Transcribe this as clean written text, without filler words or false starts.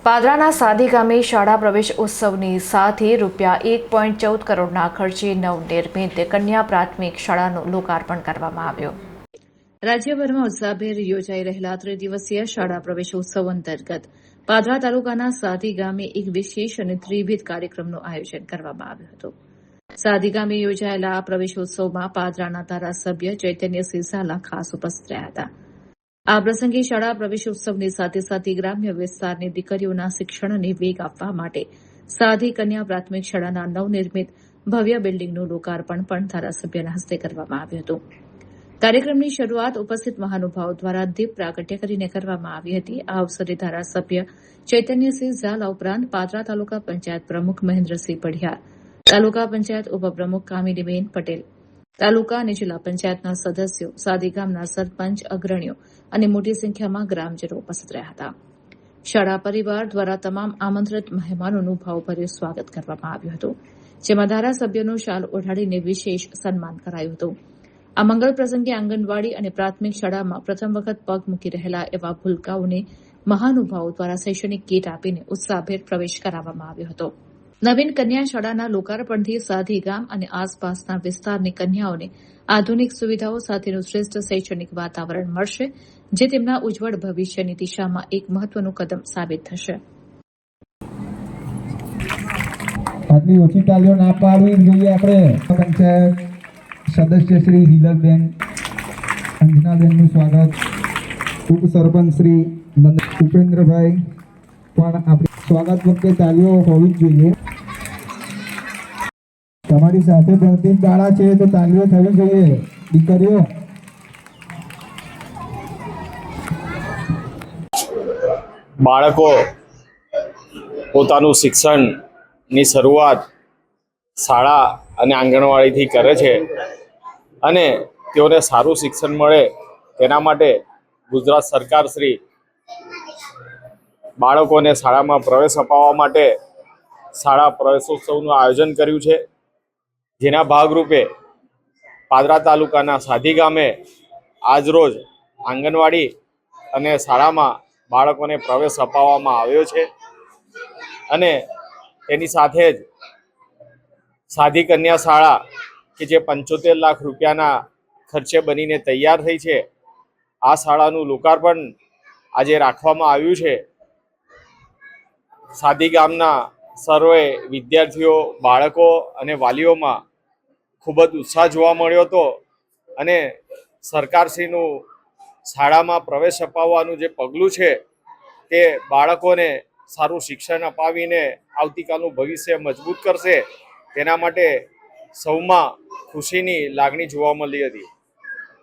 પાદરાના સાદી ગામે શાળા પ્રવેશ ઉત્સવની સાથે ₹1.14 કરોડના ખર્ચે નવનિર્મિત કન્યા પ્રાથમિક શાળાનું લોકાર્પણ કરવામાં આવ્યું। રાજ્યભરમાં ઉત્સાહભેર યોજાઈ રહેલા ત્રિદિવસીય શાળા પ્રવેશ ઉત્સવ અંતર્ગત પાદરા તાલુકાના સાદી ગામે એક વિશેષ અને ત્રિવિધ કાર્યક્રમનું આયોજન કરવામાં આવ્યું હતું। સાદી ગામે યોજાયેલા આ પ્રવેશોત્સવમાં પાદરાના ધારાસભ્ય ચૈતન્યસિંહ ઝાલા ખાસ ઉપસ્થિત રહ્યા હતા। આ પ્રસંગે શાળા પ્રવેશોત્સવની સાથે સાથે ગ્રામ્ય વિસ્તારની દીકરીઓના શિક્ષણને વેગ આપવા માટે સાદી કન્યા પ્રાથમિક શાળાના નવનિર્મિત ભવ્ય બિલ્ડિંગનું લોકાર્પણ પણ ધારાસભ્યના હસ્તે કરવામાં આવ્યું હતું। કાર્યક્રમની શરૂઆત ઉપસ્થિત મહાનુભાવો દ્વારા દીપ પ્રાગટ્ય કરીને કરવામાં આવી હતી। આ અવસરે ધારાસભ્ય ચૈતન્યસિંહ ઝાલા ઉપરાંત પાદરા તાલુકા પંચાયત પ્રમુખ મહેન્દ્રસિંહ પઢિયાર, તાલુકા પંચાયત ઉપપ્રમુખ કામિનીબેન પટેલ, તાલુકા અને જિલ્લા પંચાયતના સદસ્યો, સાદી ગામના સરપંચ, અગ્રણીઓ અને મોટી સંખ્યામાં ગ્રામજનો ઉપસ્થિત રહ્યા હતા। શાળા પરિવાર દ્વારા તમામ આમંત્રિત મહેમાનોનું ભાવભર્યું સ્વાગત કરવામાં આવ્યું હતું, જેમાં ધારાસભ્યનું શાલ ઓઢાડીને વિશેષ સન્માન કરાયું હતું। આ મંગળ પ્રસંગે આંગણવાડી અને પ્રાથમિક શાળામાં પ્રથમ વખત પગ મૂકી રહેલા એવા ભૂલકાઓને મહાનુભાવો દ્વારા શૈક્ષણિક કીટ આપીને ઉત્સાહભેર પ્રવેશ કરાવવામાં આવ્યો હતો। નવીન કન્યા શાળાના લોકાર્પણથી સાદી ગામ અને આસપાસના વિસ્તારની કન્યાઓને આધુનિક સુવિધાઓ સાથેનું શ્રેષ્ઠ શૈક્ષણિક વાતાવરણ મળશે, જે તેમના ઉજ્જવળ ભવિષ્યની દિશામાં એક મહત્વનું કદમ સાબિત થશે। આટલી ઓછી તાલીઓ ના પાડવી જોઈએ। આપણે પંચાયત સદસ્ય શ્રી હિલલબેન અંજનાબેનનું સ્વાગત, ઉપસરપંચ શ્રી ઉપેન્દ્રભાઈ પણ આપણે સ્વાગત વખતે તાલીઓ હોવી જ જોઈએ। તમારી સાથે ધરતી બાળા છે તો તાલીઓ થવી જોઈએ દીકરીઓ। બાળકો પોતાનું શિક્ષણની શરૂઆત શાળા અને આંગણવાડીથી કરે છે અને તેઓને સારું શિક્ષણ મળે તેના માટે ગુજરાત સરકાર શ્રી બાળકોને શાળામાં પ્રવેશ અપાવવા માટે શાળા પ્રવેશોત્સવનું આયોજન કર્યું છે, જેના ભાગરૂપે પાદરા તાલુકાના સાદી ગામે આજરોજ આંગણવાડી અને શાળામાં બાળકોને પ્રવેશ અપાવવામાં આવ્યો છે અને તેની સાથે જ સાદી કન્યા શાળા કે જે 75 લાખ રૂપિયાના ખર્ચે બનીને તૈયાર થઈ છે, આ શાળાનું લોકાર્પણ આજે રાખવામાં આવ્યું છે। સાદી ગામના સર્વે વિદ્યાર્થીઓ, બાળકો અને વાલીઓમાં ખૂબ જ ઉત્સાહ જોવા મળ્યો હતો અને સરકારશ્રીનું શાળામાં પ્રવેશ અપાવવાનું જે પગલું છે તે બાળકોને સારું શિક્ષણ અપાવીને આવતીકાલનું ભવિષ્ય મજબૂત કરશે, તેના માટે સૌમાં ખુશીની લાગણી જોવા મળી હતી।